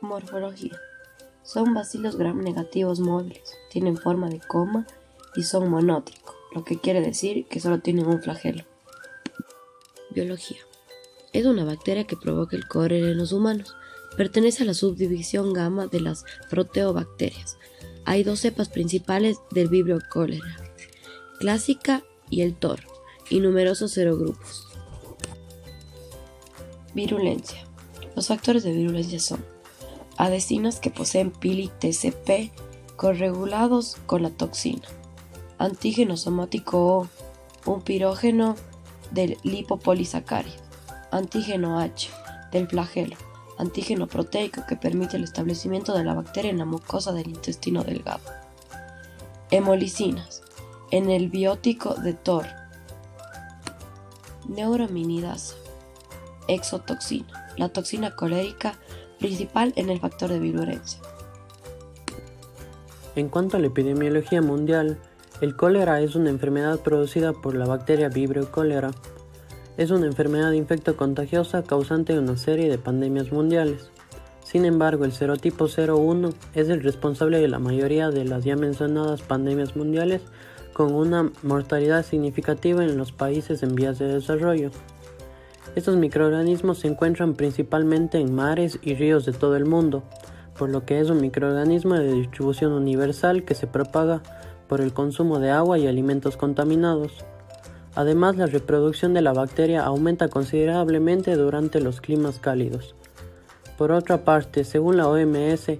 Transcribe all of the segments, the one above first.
Morfología. Son bacilos gram negativos móviles, tienen forma de coma y son monótricos, lo que quiere decir que solo tienen un flagelo. Biología. Es una bacteria que provoca el cólera en los humanos. Pertenece a la subdivisión gamma de las proteobacterias. Hay dos cepas principales del Vibrio cholerae, clásica y el TOR, y numerosos serogrupos. Virulencia. Los factores de virulencia son adhesinas que poseen pili-TCP corregulados con la toxina, antígeno somático O, un pirógeno del lipopolisacárido, antígeno H, del flagelo, antígeno proteico que permite el establecimiento de la bacteria en la mucosa del intestino delgado. Hemolicinas, en el biótico de TOR, neuraminidasa, exotoxina, la toxina colérica principal en el factor de virulencia. En cuanto a la epidemiología mundial, el cólera es una enfermedad producida por la bacteria Vibrio cholerae. Es una enfermedad infectocontagiosa causante de una serie de pandemias mundiales. Sin embargo, el serotipo 01 es el responsable de la mayoría de las ya mencionadas pandemias mundiales, con una mortalidad significativa en los países en vías de desarrollo. Estos microorganismos se encuentran principalmente en mares y ríos de todo el mundo, por lo que es un microorganismo de distribución universal que se propaga por el consumo de agua y alimentos contaminados. Además, la reproducción de la bacteria aumenta considerablemente durante los climas cálidos. Por otra parte, según la OMS,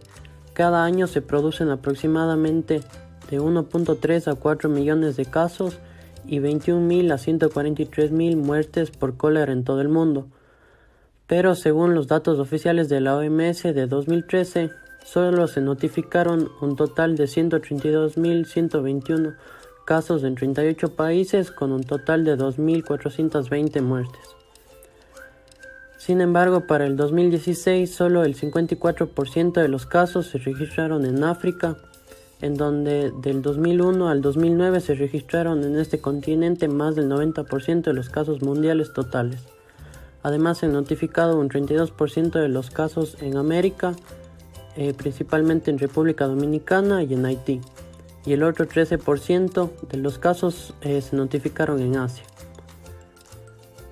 cada año se producen aproximadamente de 1.3 a 4 millones de casos y 21.000 a 143.000 muertes por cólera en todo el mundo. Pero según los datos oficiales de la OMS de 2013, solo se notificaron un total de 132.121 casos en 38 países con un total de 2.420 muertes. Sin embargo, para el 2016 solo el 54% de los casos se registraron en África, en donde del 2001 al 2009 se registraron en este continente más del 90% de los casos mundiales totales. Además, se han notificado un 32% de los casos en América, principalmente en República Dominicana y en Haití, y el otro 13% de los casos se notificaron en Asia.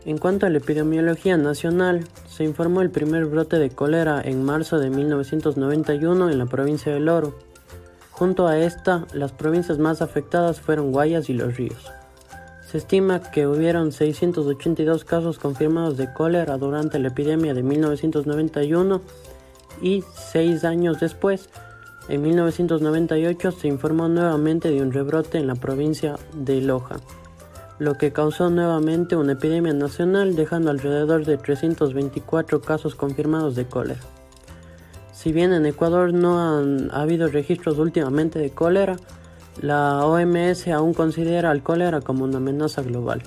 En cuanto a la epidemiología nacional, se informó el primer brote de cólera en marzo de 1991 en la provincia del Oro. Junto a esta, las provincias más afectadas fueron Guayas y Los Ríos. Se estima que hubieron 682 casos confirmados de cólera durante la epidemia de 1991 y 6 años después, en 1998, se informó nuevamente de un rebrote en la provincia de Loja, lo que causó nuevamente una epidemia nacional, dejando alrededor de 324 casos confirmados de cólera. Si bien en Ecuador no han habido registros últimamente de cólera, la OMS aún considera al cólera como una amenaza global.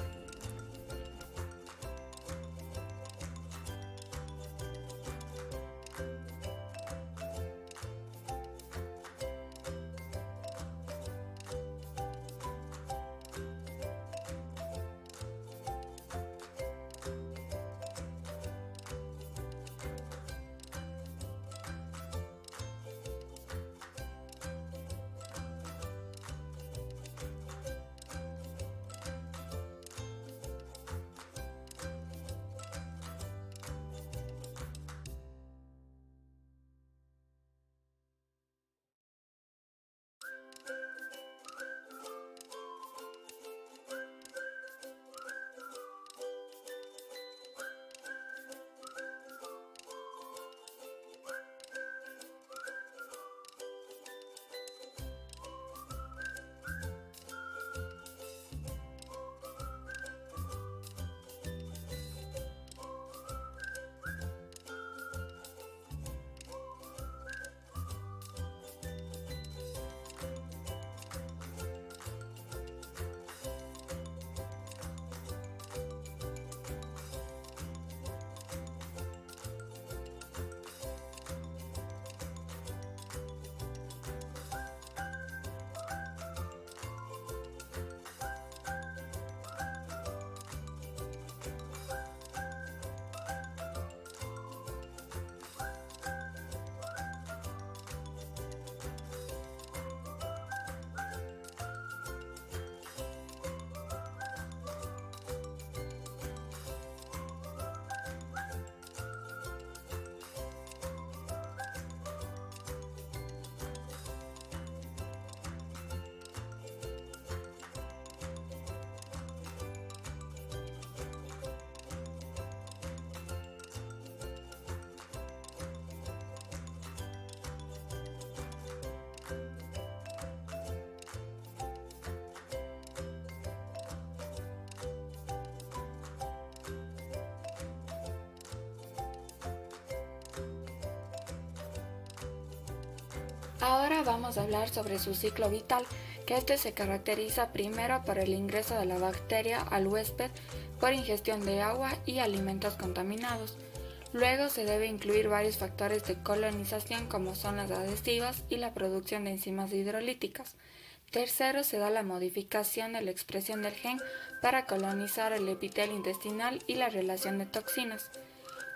Ahora vamos a hablar sobre su ciclo vital, que este se caracteriza primero por el ingreso de la bacteria al huésped por ingestión de agua y alimentos contaminados. Luego se debe incluir varios factores de colonización como son las adhesivas y la producción de enzimas hidrolíticas. Tercero, se da la modificación de la expresión del gen para colonizar el epitelio intestinal y la relación de toxinas.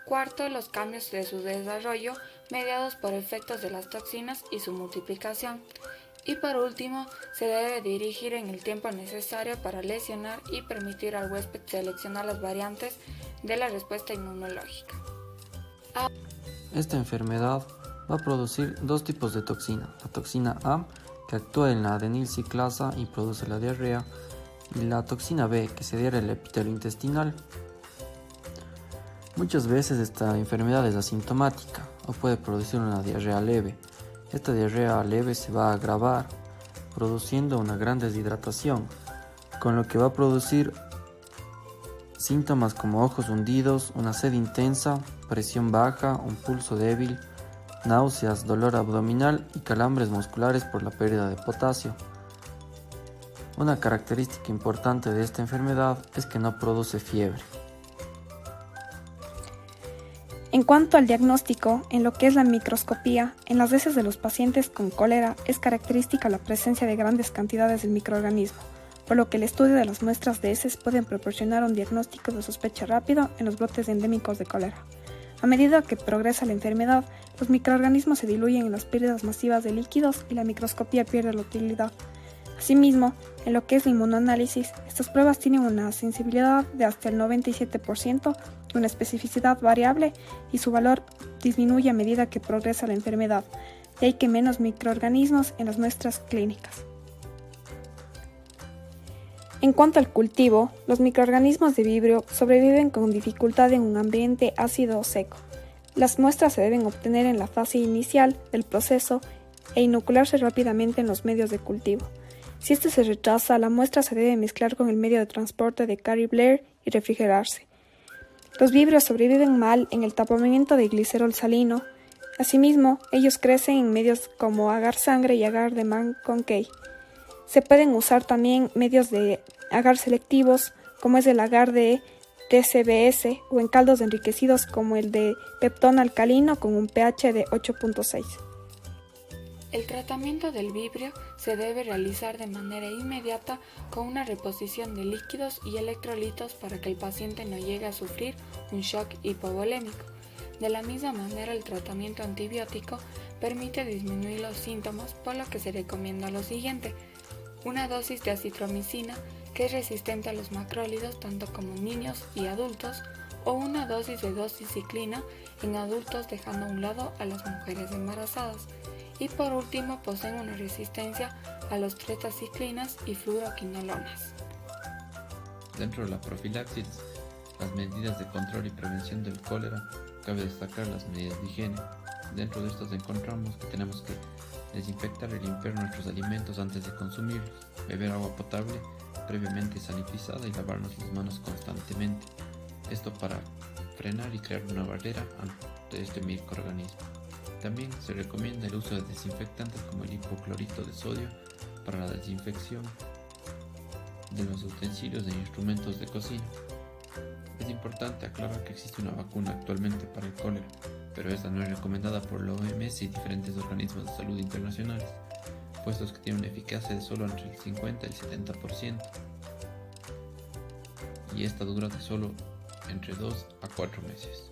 Cuarto, los cambios de su desarrollo mediados por efectos de las toxinas y su multiplicación. Y por último, se debe dirigir en el tiempo necesario para lesionar y permitir al huésped seleccionar las variantes de la respuesta inmunológica. Esta enfermedad va a producir dos tipos de toxina, la toxina A, que actúa en la adenilciclasa y produce la diarrea, y la toxina B, que se adhiere al epitelio intestinal. Muchas veces esta enfermedad es asintomática o puede producir una diarrea leve. Esta diarrea leve se va a agravar produciendo una gran deshidratación, con lo que va a producir síntomas como ojos hundidos, una sed intensa, presión baja, un pulso débil, náuseas, dolor abdominal y calambres musculares por la pérdida de potasio. Una característica importante de esta enfermedad es que no produce fiebre. En cuanto al diagnóstico, en lo que es la microscopía, en las heces de los pacientes con cólera es característica la presencia de grandes cantidades del microorganismo, por lo que el estudio de las muestras de heces puede proporcionar un diagnóstico de sospecha rápido en los brotes endémicos de cólera. A medida que progresa la enfermedad, los microorganismos se diluyen en las pérdidas masivas de líquidos y la microscopía pierde la utilidad. Asimismo, en lo que es el inmunoanálisis, estas pruebas tienen una sensibilidad de hasta el 97%, una especificidad variable y su valor disminuye a medida que progresa la enfermedad, de ahí que menos microorganismos en las muestras clínicas. En cuanto al cultivo, los microorganismos de Vibrio sobreviven con dificultad en un ambiente ácido o seco. Las muestras se deben obtener en la fase inicial del proceso e inocularse rápidamente en los medios de cultivo. Si este se rechaza, la muestra se debe mezclar con el medio de transporte de Carey Blair y refrigerarse. Los vibrios sobreviven mal en el tapamiento de glicerol salino. Asimismo, ellos crecen en medios como agar sangre y agar de Mann-Concay. Se pueden usar también medios de agar selectivos, como es el agar de TCBS, o en caldos enriquecidos como el de peptón alcalino con un pH de 8.6. El tratamiento del vibrio se debe realizar de manera inmediata con una reposición de líquidos y electrolitos para que el paciente no llegue a sufrir un shock hipovolémico. De la misma manera, el tratamiento antibiótico permite disminuir los síntomas, por lo que se recomienda lo siguiente: una dosis de acitromicina, que es resistente a los macrólidos tanto como niños y adultos, o una dosis de doxiciclina en adultos, dejando a un lado a las mujeres embarazadas. Y por último, poseen una resistencia a los tetraciclinas y fluoroquinolonas. Dentro de la profilaxis, las medidas de control y prevención del cólera, cabe destacar las medidas de higiene. Dentro de estas encontramos que tenemos que desinfectar y limpiar nuestros alimentos antes de consumirlos, beber agua potable previamente sanitizada y lavarnos las manos constantemente. Esto para frenar y crear una barrera ante este microorganismo. También se recomienda el uso de desinfectantes como el hipoclorito de sodio para la desinfección de los utensilios e instrumentos de cocina. Es importante aclarar que existe una vacuna actualmente para el cólera, pero esta no es recomendada por la OMS y diferentes organismos de salud internacionales, puestos que tiene una eficacia de solo entre el 50 y el 70%, y esta dura de solo entre 2 a 4 meses.